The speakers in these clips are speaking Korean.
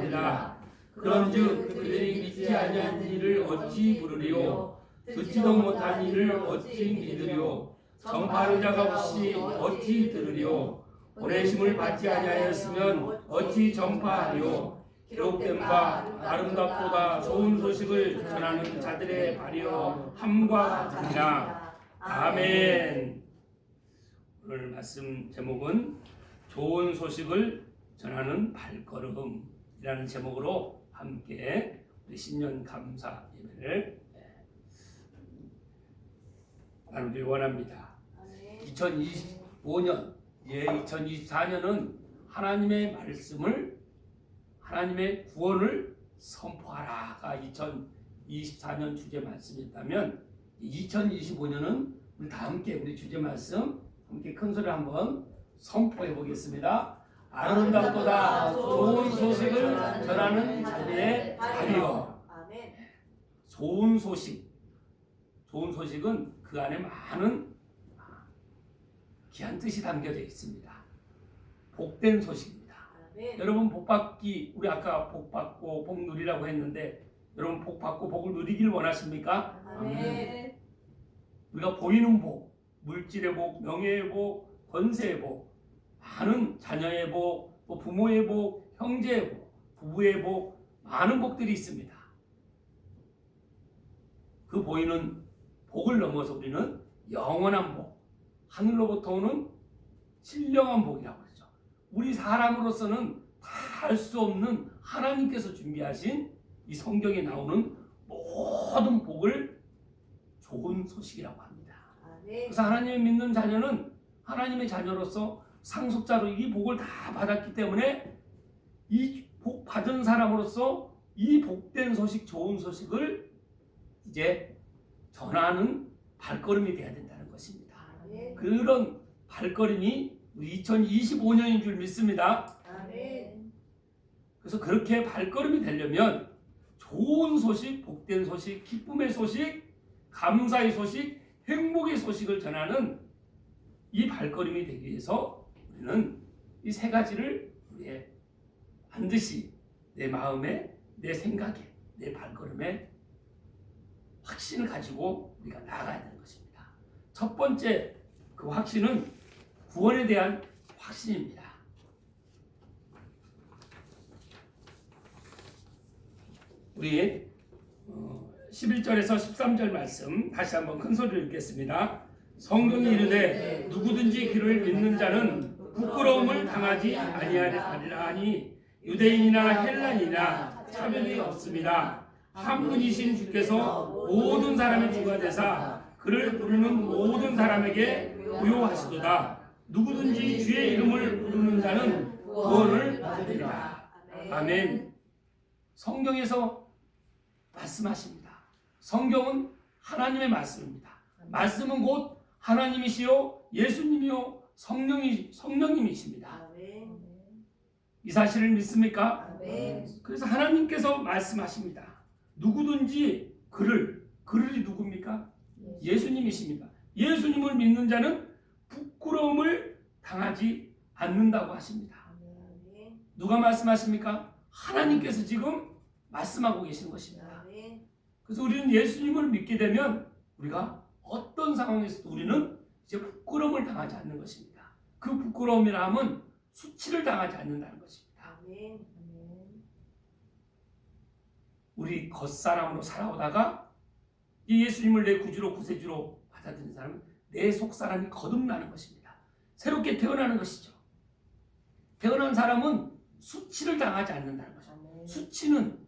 하리라. 그런즉 그들이 믿지 아니한 일을 어찌 부르리요? 듣지도 못한 일을 어찌 믿으리요? 전파하는 자가 없이 어찌 들으리요? 보내심을 받지 아니하였으면 어찌 전파하리요? 기록된 바 아름답보다 좋은 소식을 전하는 자들의 발이여 함과 같으니라. 아멘. 오늘 말씀 제목은 좋은 소식을 전하는 발걸음이라는 제목으로 함께 우리 신년 감사 예배를 나누길 원합니다. 2025년, 2024년은 하나님의 말씀을, 하나님의 구원을 선포하라가 2024년 주제 말씀이었다면 2025년은 우리 다 함께 우리 주제 말씀 함께 큰 소리로 한번 선포해 보겠습니다. 아름답보다 좋은 소식을 전하는 자들의 발이여. 좋은 소식. 좋은 소식은 그 안에 많은 귀한 뜻이 담겨져 있습니다. 복된 소식입니다. 여러분 복 받기, 우리 아까 복 받고 복 누리라고 했는데 여러분 복 받고 복을 누리길 원하십니까? 아멘. 우리가 보이는 복, 물질의 복, 명예의 복, 권세의 복, 많은 자녀의 복, 또 부모의 복, 형제의 복, 부부의 복, 많은 복들이 있습니다. 그 보이는 복을 넘어서 우리는 영원한 복, 하늘로부터 오는 신령한 복이라고 그러죠. 우리 사람으로서는 다 알 수 없는 하나님께서 준비하신 이 성경에 나오는 모든 복을 좋은 소식이라고 합니다. 그래서 하나님을 믿는 자녀는 하나님의 자녀로서 상속자로 이 복을 다 받았기 때문에 이 복 받은 사람으로서 이 복된 소식, 좋은 소식을 이제 전하는 발걸음이 돼야 된다는 것입니다. 그런 발걸음이 우리 2025년인 줄 믿습니다. 그래서 그렇게 발걸음이 되려면 좋은 소식, 복된 소식, 기쁨의 소식, 감사의 소식, 행복의 소식을 전하는 이 발걸음이 되기 위해서 우리는 이 세 가지를 우리의 반드시 내 마음에, 내 생각에, 내 발걸음에 확신을 가지고 우리가 나아가야 되는 것입니다. 첫 번째 그 확신은 구원에 대한 확신입니다. 우리 11절에서 13절 말씀 다시 한번 큰 소리로 읽겠습니다. 성경이 이르되 누구든지 그를 믿는 자는 부끄러움을 당하지 아니하리라 하니 유대인이나 헬라인이나 차별이 없습니다. 한 분이신 주께서 모든 사람의 주가 되사 그를 부르는 모든 사람에게 부요하시도다. 누구든지 주의 이름을 부르는 자는 구원을 받으리라. 아멘. 성경에서 말씀하십니다. 성경은 하나님의 말씀입니다. 말씀은 곧 하나님이시요 예수님이요 성령님이십니다. 이 사실을 믿습니까? 그래서 하나님께서 말씀하십니다. 누구든지 그를이 누굽니까? 예수님이십니다. 예수님을 믿는 자는 부끄러움을 당하지 않는다고 하십니다. 누가 말씀하십니까? 하나님께서 지금 말씀하고 계신 것입니다. 그래서 우리는 예수님을 믿게 되면 우리가 어떤 상황에서도 우리는 이제 부끄러움을 당하지 않는 것입니다. 그 부끄러움이라 함은 수치를 당하지 않는다는 것입니다. 우리 겉사람으로 살아오다가 이 예수님을 내 구주로 구세주로 받아들인 사람은 내 속사람이 거듭나는 것입니다. 새롭게 태어나는 것이죠. 태어난 사람은 수치를 당하지 않는다는 것입니다. 수치는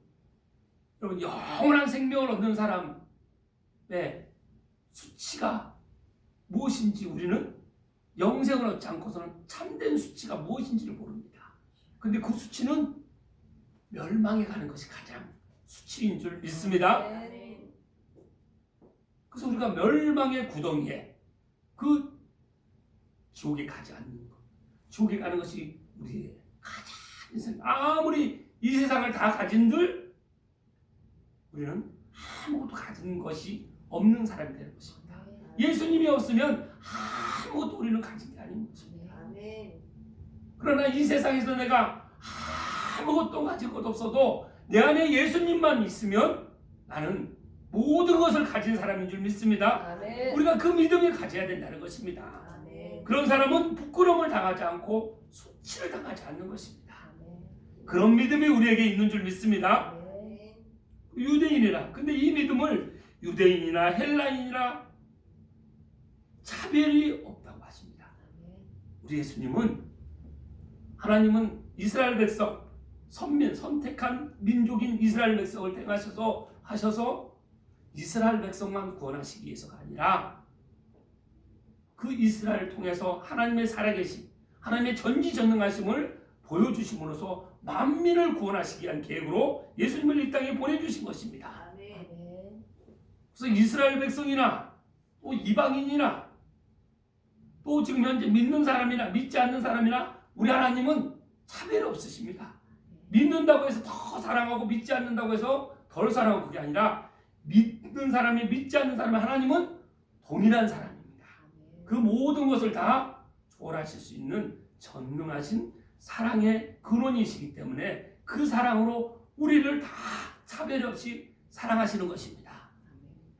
여러분 영원한 생명을 얻는 사람의 수치가 무엇인지 우리는 영생을 얻지 않고서는 참된 수치가 무엇인지를 모릅니다. 그런데 그 수치는 멸망에 가는 것이 가장 수치인 줄 믿습니다. 그래서 우리가 멸망의 구덩이에 그 지옥에 가지 않는 것, 지옥에 가는 것이 우리의 가장 인생. 아무리 이 세상을 다 가진들 우리는 아무것도 가진 것이 없는 사람이 되는 것입니다. 예수님이 없으면 아무것도 우리는 가진 게 아닌 것입니다. 그러나 이 세상에서 내가 아무것도 가질 것 없어도 내 안에 예수님만 있으면 나는 모든 것을 가진 사람인 줄 믿습니다. 아멘. 우리가 그 믿음을 가져야 된다는 것입니다. 아멘. 그런 사람은 부끄러움을 당하지 않고 수치를 당하지 않는 것입니다. 아멘. 그런 믿음이 우리에게 있는 줄 믿습니다. 아멘. 유대인이라. 근데 이 믿음을 유대인이나 헬라인이나 차별이 없다고 하십니다. 우리 예수님은, 하나님은 이스라엘 백성, 선민, 선택한 민족인 이스라엘 백성을 택하셔서 이스라엘 백성만 구원하시기 위해서가 아니라 그 이스라엘을 통해서 하나님의 살아계심, 하나님의 전지전능하심을 보여주심으로써 만민을 구원하시기 위한 계획으로 예수님을 이 땅에 보내주신 것입니다. 아멘. 그래서 이스라엘 백성이나 또 이방인이나 또 지금 현재 믿는 사람이나 믿지 않는 사람이나 우리 하나님은 차별이 없으십니다. 믿는다고 해서 더 사랑하고 믿지 않는다고 해서 덜 사랑하고, 그게 아니라 믿는 사람이 믿지 않는 사람이 하나님은 동일한 사람입니다. 그 모든 것을 다 초월하실 수 있는 전능하신 사랑의 근원이시기 때문에 그 사랑으로 우리를 다 차별 없이 사랑하시는 것입니다.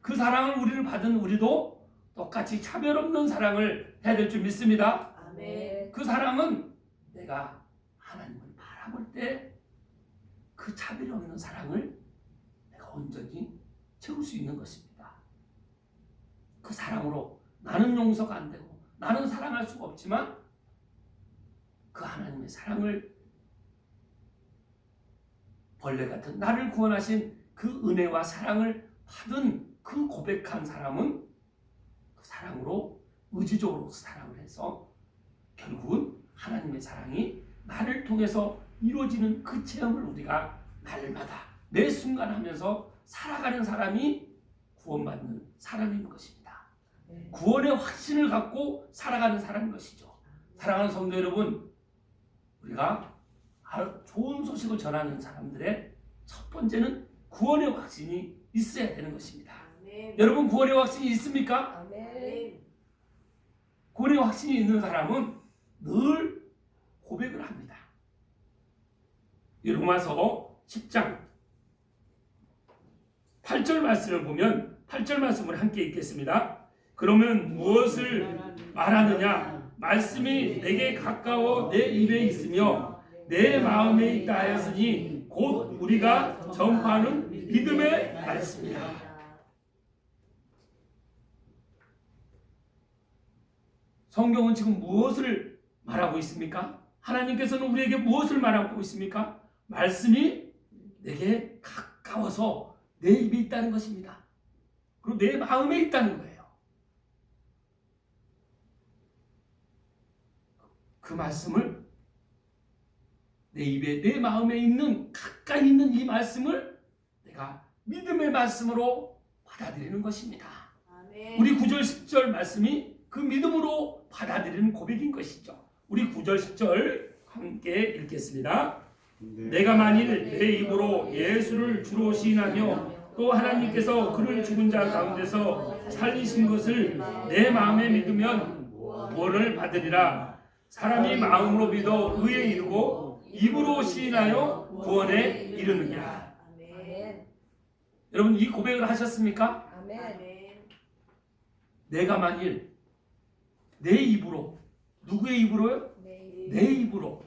그 사랑을 우리를 받은 우리도 똑같이 차별 없는 사랑을 해야 될 줄 믿습니다. 아멘. 그 사랑은 내가 하나님을 바라볼 때 그 차별이 없는 사랑을 내가 온전히 채울 수 있는 것입니다. 그 사랑으로 나는 용서가 안 되고 나는 사랑할 수가 없지만 그 하나님의 사랑을, 벌레 같은 나를 구원하신 그 은혜와 사랑을 받은 그 고백한 사람은 그 사랑으로 의지적으로 사랑을 해서 결국은 하나님의 사랑이 나를 통해서 이루어지는 그 체험을 우리가 날마다 매 순간 하면서 살아가는 사람이 구원받는 사람인 것입니다. 구원의 확신을 갖고 살아가는 사람인 것이죠. 사랑하는 성도 여러분, 우리가 좋은 소식을 전하는 사람들의 첫 번째는 구원의 확신이 있어야 되는 것입니다. 아멘. 여러분, 구원의 확신이 있습니까? 아멘. 구원의 확신이 있는 사람은 늘 고백을 합니다. 이 로마서 10장 8절 말씀을 보면 8절 말씀을 함께 읽겠습니다. 그러면 무엇을 말하느냐? 말씀이 내게 가까워 내 입에 있으며 내 마음에 있다 하였으니 곧 우리가 전파하는 믿음의 말씀이라. 성경은 지금 무엇을 말하고 있습니까? 하나님께서는 우리에게 무엇을 말하고 있습니까? 말씀이 내게 가까워서 내 입에 있다는 것입니다. 그리고 내 마음에 있다는 거예요. 그 말씀을 내 입에, 내 마음에 있는, 가까이 있는 이 말씀을 내가 믿음의 말씀으로 받아들이는 것입니다. 아멘. 우리 9절 10절 말씀이 그 믿음으로 받아들이는 고백인 것이죠. 우리 9절 10절 함께 읽겠습니다. 내가 만일 내 입으로 예수를 주로 시인하며 또 하나님께서 그를 죽은 자 가운데서 살리신 것을 내 마음에 믿으면 구원을 받으리라. 사람이 마음으로 믿어 의에 이르고 입으로 시인하여 구원에 이르느니라. 아멘. 여러분, 이 고백을 하셨습니까? 아멘. 내가 만일 내 입으로, 누구의 입으로요? 내 입으로,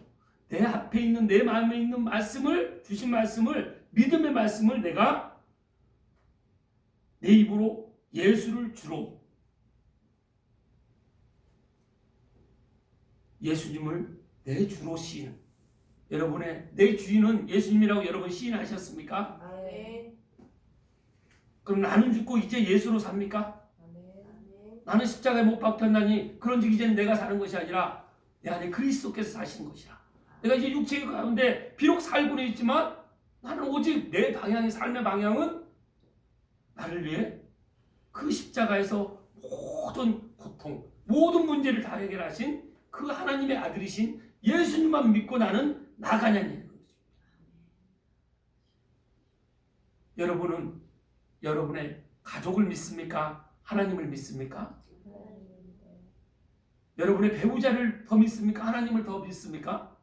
내 앞에 있는, 내 마음에 있는 말씀을, 주신 말씀을, 믿음의 말씀을 내가 내 입으로 예수를 주로, 예수님을 내 주로 시인. 여러분의 내 주인은 예수님이라고 여러분 시인하셨습니까? 아멘. 그럼 나는 죽고 이제 예수로 삽니까? 아멘. 나는 십자가에 못 박혔나니 그런즉 이제는 내가 사는 것이 아니라 내 안에 그리스도께서 사시는 것이라. 내가 이제 육체 가운데 비록 살고는 있지만 나는 오직 내 방향의 삶의 방향은 나를 위해 그 십자가에서 모든 고통, 모든 문제를 다 해결하신 그 하나님의 아들이신 예수님만 믿고 나는 나가냐는 거죠. 여러분은 여러분의 가족을 믿습니까? 하나님을 믿습니까? 여러분의 배우자를 더 믿습니까? 하나님을 더 믿습니까?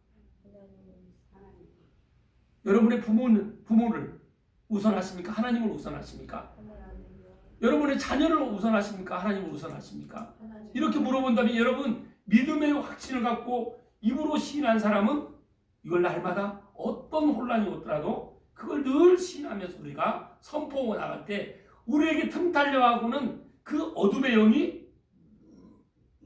여러분의 부모를 우선하십니까? 하나님을 우선하십니까? 하나님이요. 여러분의 자녀를 우선하십니까? 하나님을 우선하십니까? 하나님. 이렇게 물어본다면 여러분 믿음의 확신을 갖고 입으로 시인한 사람은 이걸 날마다 어떤 혼란이 오더라도 그걸 늘 시인하면서 우리가 선포하고 나갈 때 우리에게 틈탈려하고는 그 어둠의 영이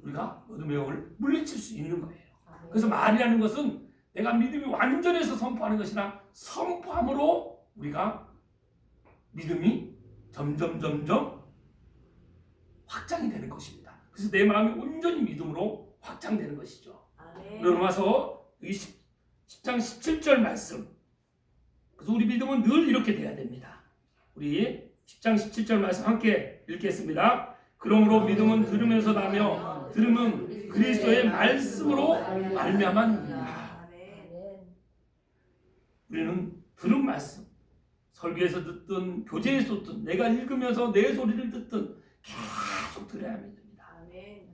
우리가 어둠의 영을 물리칠 수 있는 거예요. 그래서 말이라는 것은 내가 믿음이 완전해서 선포하는 것이나 선포함으로 우리가 믿음이 점점 확장이 되는 것입니다. 그래서 내 마음이 온전히 믿음으로 확장되는 것이죠. 아멘. 로마서 10장 17절 말씀. 그래서 우리 믿음은 늘 이렇게 돼야 됩니다. 우리 10장 17절 말씀 함께 읽겠습니다. 그러므로 믿음은 들으면서 나며 들음은 그리스도의 말씀으로 말미암았느니라. 아멘. 우리는 들은 말씀, 설교에서 듣든 교제에서 듣든 내가 읽으면서 내 소리를 듣든 계속 들어야 됩니다. 아멘.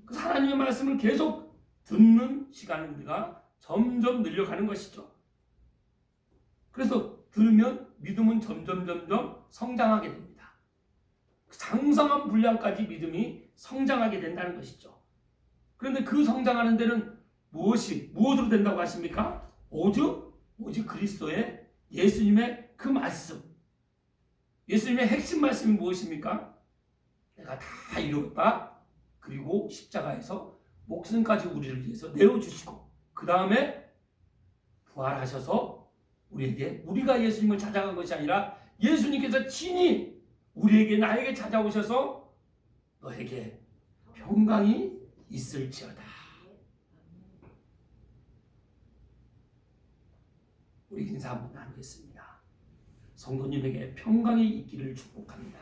그 하나님의 말씀을 계속 듣는 시간을 우리가 점점 늘려가는 것이죠. 그래서 들으면 믿음은 점점 성장하게 됩니다. 장성한 분량까지 믿음이 성장하게 된다는 것이죠. 그런데 그 성장하는 데는 무엇으로 된다고 하십니까? 오직 그리스도의 예수님의 그 말씀. 예수님의 핵심 말씀이 무엇입니까? 내가 다 이루었다. 그리고 십자가에서 목숨까지 우리를 위해서 내어주시고 그 다음에 부활하셔서 우리가 예수님을 찾아간 것이 아니라 예수님께서 친히 나에게 찾아오셔서 너에게 평강이 있을지어다. 우리 인사 한번 나누겠습니다. 성도님에게 평강이 있기를 축복합니다.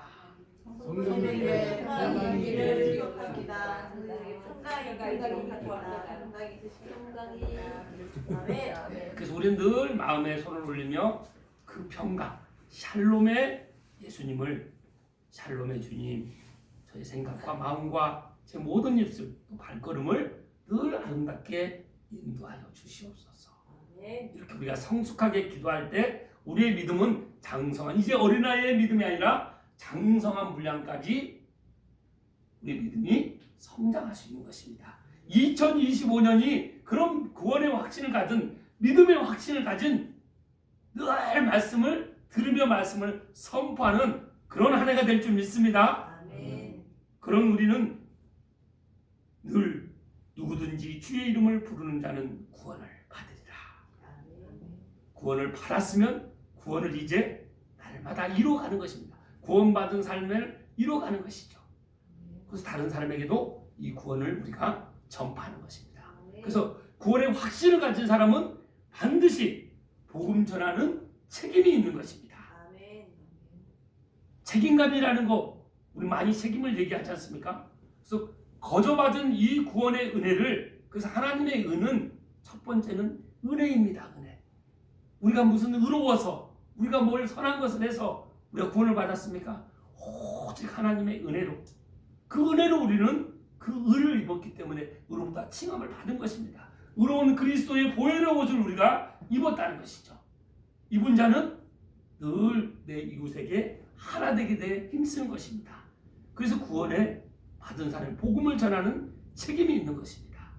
성도님에게 평강이 있기를 축복합니다. 성도님에게 평강이 있으시길 바랍니다. 네, 그래서 우리는 늘 마음에 손을 올리며 그 평강, 샬롬의 예수님을, 샬롬의 주님, 저의 생각과 마음과 제 모든 입술, 또 발걸음을 늘 아름답게 인도하여 주시옵소서. 이렇게 우리가 성숙하게 기도할 때 우리의 믿음은 장성한, 이제 어린아이의 믿음이 아니라 장성한 분량까지 우리의 믿음이 성장할 수 있는 것입니다. 2025년이 그런 구원의 확신을 가진, 믿음의 확신을 가진 늘 말씀을 들으며 말씀을 선포하는 그런 한 해가 될 줄 믿습니다. 아멘. 그런 우리는 늘 누구든지 주의 이름을 부르는 자는 구원을 받으리라. 구원을 받았으면 구원을 이제 날마다 이루어가는 것입니다. 구원받은 삶을 이루어가는 것이죠. 그래서 다른 사람에게도 이 구원을 우리가 전파하는 것입니다. 그래서 구원의 확신을 가진 사람은 반드시 복음 전하는 책임이 있는 것입니다. 책임감이라는 거 우리 많이 책임을 얘기하지 않습니까? 그래서 거저받은 이 구원의 은혜를, 그래서 하나님의 은은 첫 번째는 은혜입니다. 은혜. 우리가 무슨 의로워서 우리가 뭘 선한 것을 해서 우리가 구원을 받았습니까? 오직 하나님의 은혜로, 그 은혜로 우리는 그 의를 입었기 때문에 의롭다 칭함을 받은 것입니다. 의로운 그리스도의 보혈의 옷을 우리가 입었다는 것이죠. 입은 자는 늘 내 이웃에게 하나 되게 돼 힘쓰는 것입니다. 그래서 구원에 받은 사람의 복음을 전하는 책임이 있는 것입니다.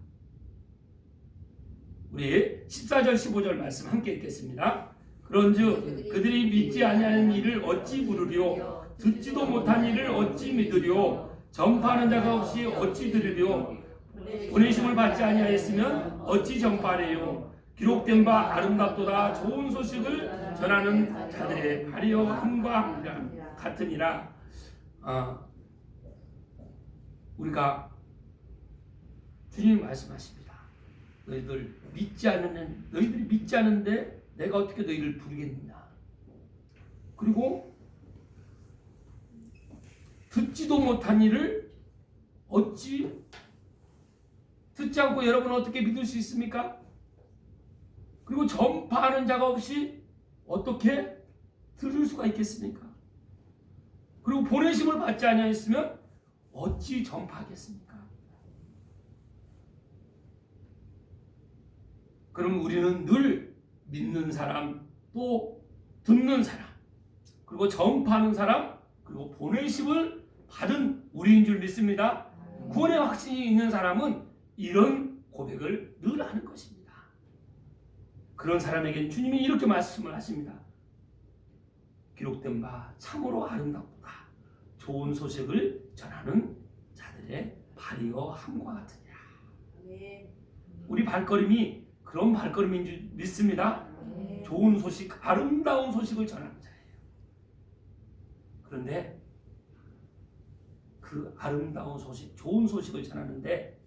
우리 14절 15절 말씀 함께 읽겠습니다. 그런즉 그들이 믿지 아니하는 일을 어찌 부르리요, 듣지도 못한 일을 어찌 믿으리요, 전파하는 자가 없이 어찌 들으리요, 보내심을 받지 아니하였으면 어찌 전파하리요. 기록된 바 아름답도다 좋은 소식을 전하는 자들의 발이여 힘과 같으니라. 우리가 주님이 말씀하십니다. 너희들이 믿지 않는데 내가 어떻게 너희를 부르겠느냐. 그리고 듣지도 못한 일을 어찌 듣지 않고 여러분은 어떻게 믿을 수 있습니까? 그리고 전파하는 자가 없이 어떻게 들을 수가 있겠습니까? 그리고 보내심을 받지 아니하였으면 어찌 전파하겠습니까? 그럼 우리는 늘 믿는 사람, 또 듣는 사람, 그리고 전파하는 사람, 그리고 보내심을 받은 우리인 줄 믿습니다. 구원의 확신이 있는 사람은 이런 고백을 늘 하는 것입니다. 그런 사람에겐 주님이 이렇게 말씀을 하십니다. 기록된 바 참으로 아름답다. 좋은 소식을 전하는 자들의 발이여 함과 같으니라. 우리 발걸음이 그런 발걸음인 줄 믿습니다. 좋은 소식, 아름다운 소식을 전하는 자예요. 그런데 그 아름다운 소식, 좋은 소식을 전하는데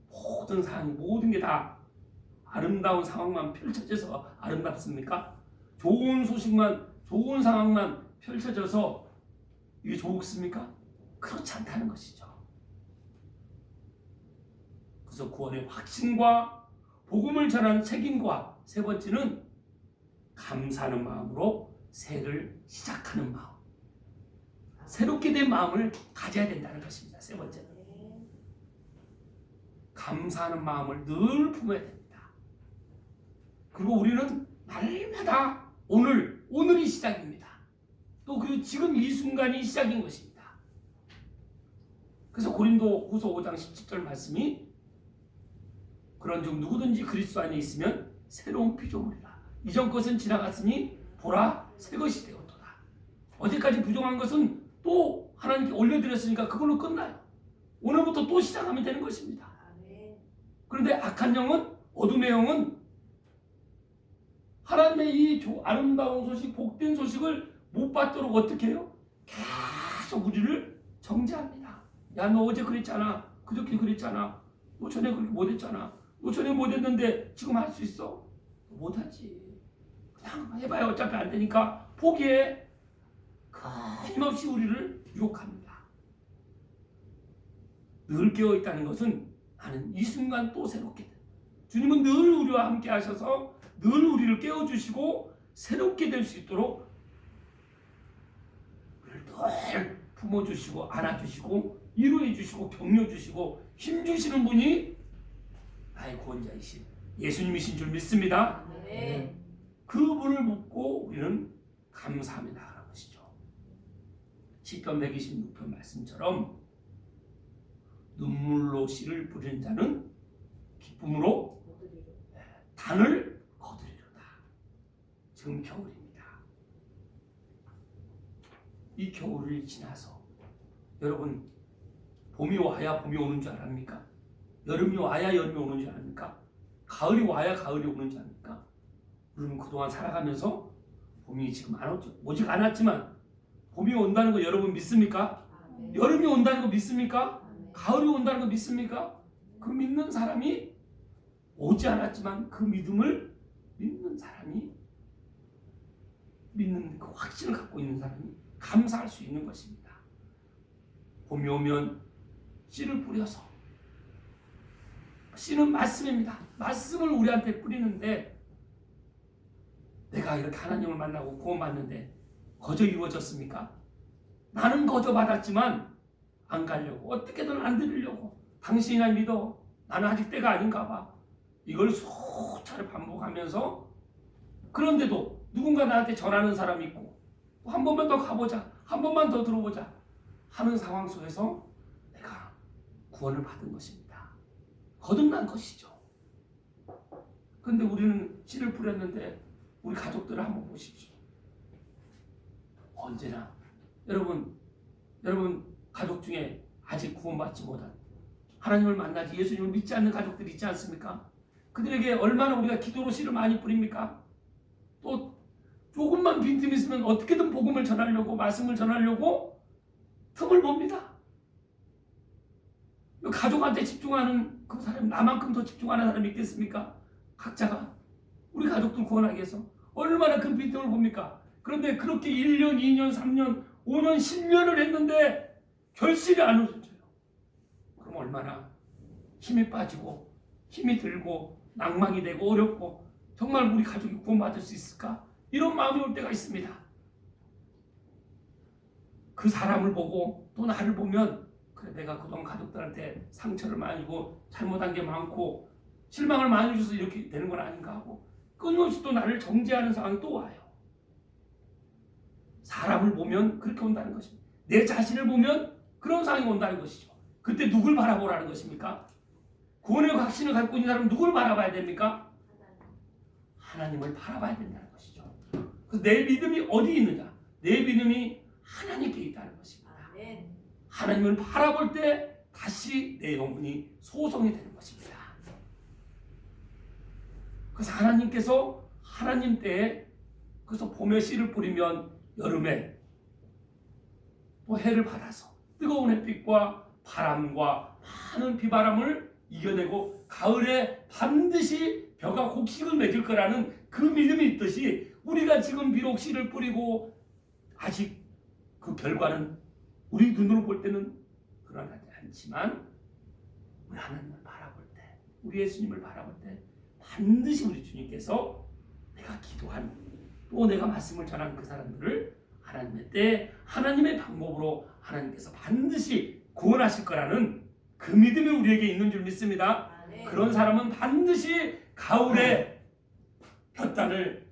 모든 상황이, 모든 게 다 아름다운 상황만 펼쳐져서 아름답습니까? 좋은 소식만, 좋은 상황만 펼쳐져서 이게 좋습니까? 그렇지 않다는 것이죠. 그래서 구원의 확신과 복음을 전하는 책임과 세 번째는 감사하는 마음으로 새를 시작하는 마음, 새롭게 된 마음을 가져야 된다는 것입니다. 세 번째는 감사하는 마음을 늘 품어야 됩니다. 그리고 우리는 날마다 오늘이 시작입니다. 또 그 지금 이 순간이 시작인 것입니다. 그래서 고린도후서 5장 17절 말씀이 그런즉 누구든지 그리스도 안에 있으면 새로운 피조물이라. 이전 것은 지나갔으니 보라 새 것이 되었도다. 어제까지 부정한 것은 또 하나님께 올려드렸으니까 그걸로 끝나요. 오늘부터 또 시작하면 되는 것입니다. 그런데 악한 영은, 어둠의 영은 하나님의 이 아름다운 소식, 복된 소식을 못 받도록 어떻게 해요? 계속 우리를 정죄합니다. 야, 너 어제 그랬잖아. 그저께 그랬잖아. 너 전에 그렇게 못했잖아. 너 전에 못했는데 지금 할 수 있어? 못하지. 그냥 해봐요. 어차피 안 되니까 포기해. 끊임없이 우리를 유혹합니다. 늘 깨어있다는 것은 나는 이 순간 또 새롭게 돼. 주님은 늘 우리와 함께 하셔서 늘 우리를 깨워주시고 새롭게 될 수 있도록 우리를 늘 품어주시고 안아주시고 위로해주시고 격려주시고 힘주시는 분이 나의 구원자이신 예수님이신 줄 믿습니다. 그분을 묻고 우리는 감사하며 나아가는 것이죠. 시편 126편 말씀처럼 눈물로 씨를 뿌리는 자는 기쁨으로 단을 거두리로다. 지금 겨울입니다. 이 겨울을 지나서 여러분 봄이 와야 봄이 오는 줄 아십니까? 여름이 와야 여름이 오는 줄 아십니까? 가을이 와야 가을이 오는 줄 아십니까? 우리는 그동안 살아가면서 봄이 지금 오직 않았지만 봄이 온다는 거 여러분 믿습니까? 여름이 온다는 거 믿습니까? 가을이 온다는 거 믿습니까? 그 믿는 사람이 오지 않았지만 그 믿음을 믿는 사람이, 믿는 그 확신을 갖고 있는 사람이 감사할 수 있는 것입니다. 봄이 오면 씨를 뿌려서, 씨는 말씀입니다. 말씀을 우리한테 뿌리는데 내가 이렇게 하나님을 만나고 구원받는데 거저 이루어졌습니까? 나는 거저 받았지만 안 가려고, 어떻게든 안 들으려고, 당신이나 믿어, 나는 아직 때가 아닌가 봐, 이걸 수차례 반복하면서, 그런데도 누군가 나한테 전하는 사람이 있고 한 번만 더 가보자, 한 번만 더 들어보자 하는 상황 속에서 내가 구원을 받은 것입니다. 거듭난 것이죠. 그런데 우리는 씨를 뿌렸는데 우리 가족들을 한번 보십시오. 언제나 여러분 가족 중에 아직 구원받지 못한, 하나님을 만나지 예수님을 믿지 않는 가족들이 있지 않습니까? 그들에게 얼마나 우리가 기도로 씨를 많이 뿌립니까? 또 조금만 빈틈이 있으면 어떻게든 복음을 전하려고, 말씀을 전하려고 틈을 봅니다. 가족한테 집중하는 그 사람이 나만큼 더 집중하는 사람이 있겠습니까? 각자가 우리 가족들 구원하기 위해서 얼마나 큰 빈틈을 봅니까? 그런데 그렇게 1년, 2년, 3년, 5년, 10년을 했는데 결실이 안 오셔져요. 그럼 얼마나 힘이 빠지고 힘이 들고 낭망이 되고 어렵고 정말 우리 가족이 구원받을 수 있을까? 이런 마음이 올 때가 있습니다. 그 사람을 보고 또 나를 보면, 그래 내가 그동안 가족들한테 상처를 많이 주고 잘못한 게 많고 실망을 많이 줘서 이렇게 되는 건 아닌가 하고, 끊임없이 또 나를 정죄하는 상황이 또 와요. 사람을 보면 그렇게 온다는 것입니다. 내 자신을 보면 그런 상황이 온다는 것이죠. 그때 누굴 바라보라는 것입니까? 구원의 확신을 갖고 있는 사람은 누굴 바라봐야 됩니까? 하나님을 바라봐야 된다는 것이죠. 그래서 내 믿음이 어디 있느냐? 내 믿음이 하나님께 있다는 것입니다. 하나님을 바라볼 때 다시 내 영혼이 소성이 되는 것입니다. 그래서 하나님께서 하나님 때에 그래서 봄에 씨를 뿌리면 여름에 또 해를 받아서 뜨거운 햇빛과 바람과 많은 비바람을 이겨내고 가을에 반드시 벼가 곡식을 맺을 거라는 그 믿음이 있듯이 우리가 지금 비록 씨를 뿌리고 아직 그 결과는 우리 눈으로 볼 때는 드러나지 않지만 우리 하나님을 바라볼 때 우리 예수님을 바라볼 때 반드시 우리 주님께서 내가 기도한 또 내가 말씀을 전한 그 사람들을 하나님의 때 하나님의 방법으로 하나님께서 반드시 구원하실 거라는 그 믿음이 우리에게 있는 줄 믿습니다. 그런 사람은 반드시 가을에 볕단을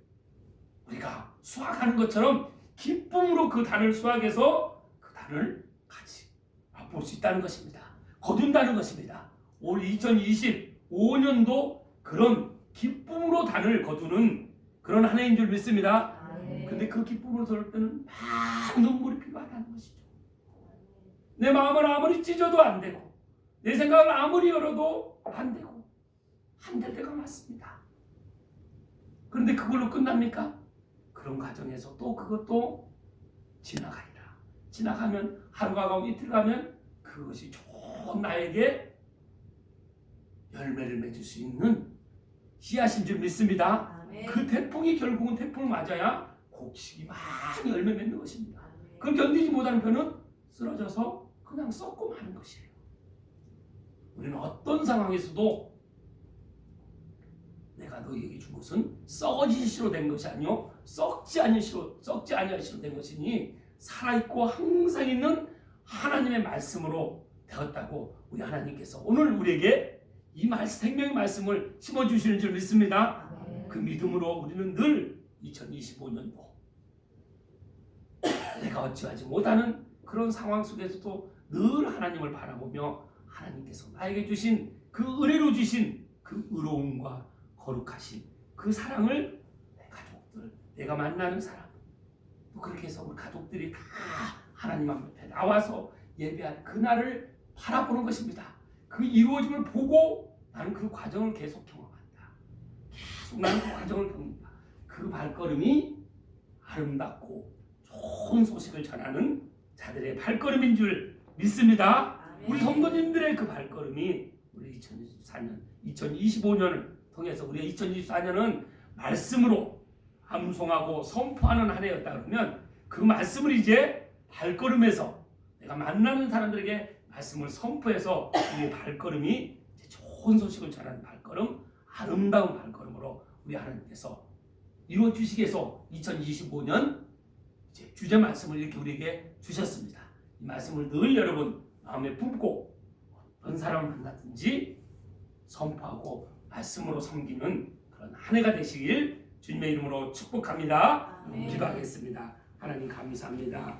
우리가 수확하는 것처럼 기쁨으로 그 단을 수확해서 그 단을 같이 맛볼 수 있다는 것입니다. 거둔다는 것입니다. 올 2025년도 그런 기쁨으로 단을 거두는 그런 한 해인 줄 믿습니다. 근데 그 기쁨으로 들을 때는 막 눈물이 필요하다는 것이죠. 내 마음을 아무리 찢어도 안 되고 내 생각을 아무리 열어도 안 되고 안 될 때가 많습니다. 그런데 그걸로 끝납니까? 그런 과정에서 또 그것도 지나가리라. 지나가면 하루가 가고 이틀 가면 그것이 좋은 나에게 열매를 맺을 수 있는 씨앗인 줄 믿습니다. 그 태풍이 결국은 태풍을 맞아야 곡식이 많이 열매 맺는 것입니다. 그걸 견디지 못하는 편은 쓰러져서 그냥 썩고 마는 것이에요. 우리는 어떤 상황에서도 내가 너희에게 준 것은 썩어질 시로 된 것이 아니요 썩지 아니할 시로 된 것이니 살아있고 항상 있는 하나님의 말씀으로 되었다고 우리 하나님께서 오늘 우리에게 이 생명의 말씀을 심어주시는 줄 믿습니다. 그 믿음으로 우리는 늘 2025년도 내가 어찌하지 못하는 그런 상황 속에서도 늘 하나님을 바라보며 하나님께서 나에게 주신 그 은혜로 주신 그 의로움과 거룩하신 그 사랑을 내 가족들, 내가 만나는 사람 또 그렇게 해서 우리 가족들이 다 하나님 앞에 나와서 예배하는 그날을 바라보는 것입니다. 그 이루어짐을 보고 나는 그 과정을 계속 경험한다. 계속 나는 그 과정을 겪는다. 그 발걸음이 아름답고 좋은 소식을 전하는 자들의 발걸음인 줄 믿습니다. 우리 성도님들의 그 발걸음이 우리 2024년, 2025년을 통해서 우리가 2024년은 말씀으로 암송하고 선포하는 한 해였다 그러면 그 말씀을 이제 발걸음에서 내가 만나는 사람들에게 말씀을 선포해서 우리의 발걸음이 좋은 소식을 전하는 발걸음, 아름다운 발걸음으로 우리 하나님께서 이루어 주시기 위해서 2025년 이제 주제 말씀을 이렇게 우리에게 주셨습니다. 이 말씀을 늘 여러분 마음에 품고 어떤 사람을 만나든지 선포하고 말씀으로 섬기는 그런 한 해가 되시길 주님의 이름으로 축복합니다. 기도하겠습니다. 하나님 감사합니다.